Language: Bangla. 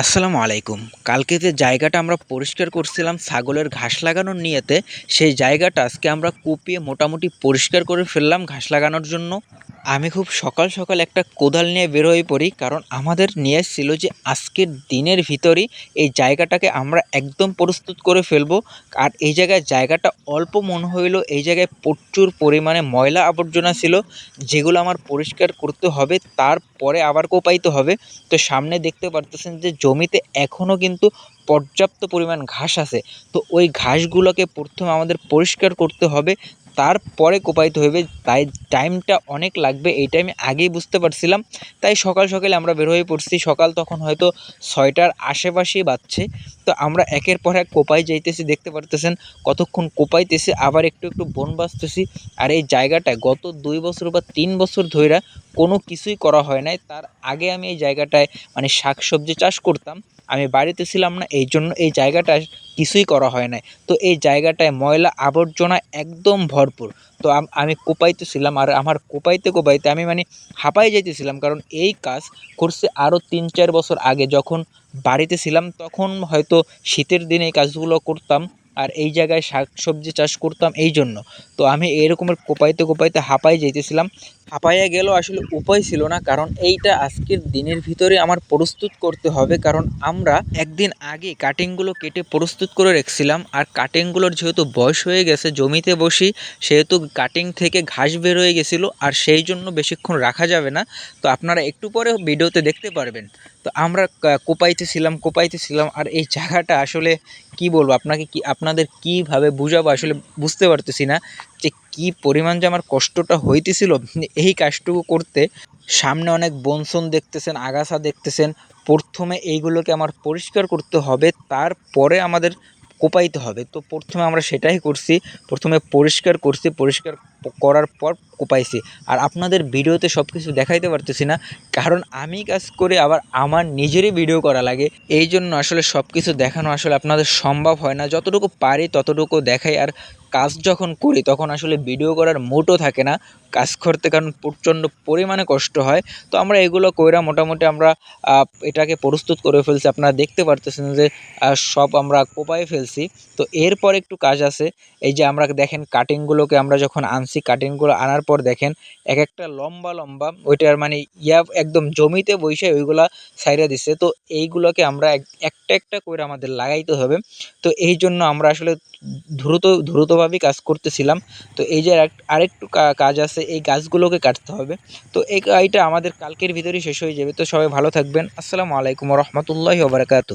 আসসালামু আলাইকুম। কালকে যে জায়গাটা আমরা পরিষ্কার করছিলাম ছাগলের ঘাস লাগানোর নিয়তে, সেই জায়গাটা আজকে আমরা কুপিয়ে মোটামুটি পরিষ্কার করে ফেললাম ঘাস লাগানোর জন্য। আমি খুব সকাল সকাল একটা কোদাল নিয়ে বের হয়ে পড়ি, কারণ আমাদের নিয়ে ছিল যে আজকের দিনের ভিতরেই এই জায়গাটাকে আমরা একদম প্রস্তুত করে ফেলবো। আর এই জায়গাটা অল্প মনে হইলো, এই জায়গায় প্রচুর পরিমাণে ময়লা আবর্জনা ছিল, যেগুলো আমার পরিষ্কার করতে হবে, তারপরে আবার কোপাইতে হবে। তো সামনে দেখতে পারতেছেন যে জমিতে এখনও কিন্তু পর্যাপ্ত পরিমাণ ঘাস আছে। তো ওই ঘাসগুলোকে প্রথমে আমাদের পরিষ্কার করতে হবে, তারপরে কোপাইতে হবে। তাই টাইমটা অনেক লাগবে, এইটা আমি আগেই বুঝতে পারছিলাম। তাই সকাল সকালে আমরা বের হয়ে পড়ছি। সকাল তখন হয়তো 6টার আশেপাশেই বাজছে। তো আমরা একের পর এক কোপাই যাইতেছি, দেখতে পারতেছেন কতক্ষণ কোপাইতেছি, আবার একটু একটু বন বাছতেছি। আর এই জায়গাটায় গত 2 বছর বা 3 বছর ধইরা কোনো কিছুই করা হয় নাই। তার আগে আমি এই জায়গাটায় মানে শাকসবজি চাষ করতাম। আমি বাড়িতে ছিলাম না, এই জন্য এই জায়গাটায় কিছুই করা হয় নাই। তো এই জায়গাটায় ময়লা আবর্জনা একদম ভরপুর। তো আমি কোপাইতেছিলাম, আর আমার কোপাইতে কোপাইতে আমি মানে হাঁপাই যাইতেছিলাম, কারণ এই কাজ করছে আরও 3-4 বছর আগে, যখন বাড়িতে ছিলাম তখন হয়তো শীতের দিনে এই কাজগুলো করতাম। আর এই জায়গায় শাকসবজি চাষ করতাম এই জন্য। তো আমি এরকমের কোপাইতে কোপাইতে হাঁপাই যাইতেছিলাম। হাঁপাইয়া গেলেও আসলে উপায় ছিল না, কারণ এইটা আজকের দিনের ভিতরে আমার প্রস্তুত করতে হবে। কারণ আমরা একদিন আগে কাটিংগুলো কেটে প্রস্তুত করে রেখেছিলাম, আর কাটিংগুলোর যেহেতু বয়স হয়ে গেছে, জমিতে বসি, সেহেতু কাটিং থেকে ঘাস বের হয়ে গেছিলো, আর সেই জন্য বেশিক্ষণ রাখা যাবে না। তো আপনারা একটু পরে ভিডিওতে দেখতে পারবেন। তো আমরা কোপাইতেছিলাম, আর এই জায়গাটা আসলে কি বলবো আপনাকে, আপনাদের কীভাবে বুঝাবো আসলে বুঝতে পারতেছি না যে কী পরিমাণ যে আমার কষ্টটা হইতেছিল এই কাজটুকু করতে। সামনে অনেক বনসন দেখতেছেন, আগাছা দেখতেছেন। প্রথমে এইগুলোকে আমার পরিষ্কার করতে হবে, তারপরে আমাদের কোপাইতে হবে। তো প্রথমে আমরা সেটাই করছি, প্রথমে পরিষ্কার করছি, পরিষ্কার করার পর কোপাইছি। আর আপনাদের ভিডিওতে সব কিছু দেখাইতে পারতেছি না, কারণ আমি কাজ করে আবার আমার নিজেরই ভিডিও করা লাগে। এই জন্য আসলে সব কিছু দেখানো আসলে আপনাদের সম্ভব হয় না। যতটুকু পারি ততটুকু দেখাই। আর কাজ যখন করি তখন আসলে ভিডিও করার মুডও থাকে না কাজ করতে, কারণ প্রচণ্ড পরিমাণে কষ্ট হয়। তো আমরা এগুলো কইরা মোটামুটি আমরা এটাকে প্রস্তুত করে ফেলছি। আপনারা দেখতে পারতেছেন যে সব আমরা কোপাই ফেলছি। তো এরপর একটু কাজ আছে। এই যে আমরা দেখেন কাটিংগুলোকে আমরা যখন আনছি, কাটিংগুলো আনার পর দেখেন এক একটা লম্বা লম্বা, ওইটার মানে একদম জমিতে বইসে ওইগুলা ছাইড়া দিছে। তো এইগুলোকে আমরা একটা একটা করে আমাদের লাগাইতে হবে। তো এই জন্য আমরা আসলে দ্রুতভাবেই কাজ করতেছিলাম। তো এই যে আরেকটু কাজ আছে, এই গাছগুলোকে কাটতে হবে। তো এইটা আমাদের কালকের ভিতরেই শেষ হয়ে যাবে। তো সবাই ভালো থাকবেন। আসসালামু আলাইকুম ওয়া রাহমাতুল্লাহি ওয়া বারাকাতুহু।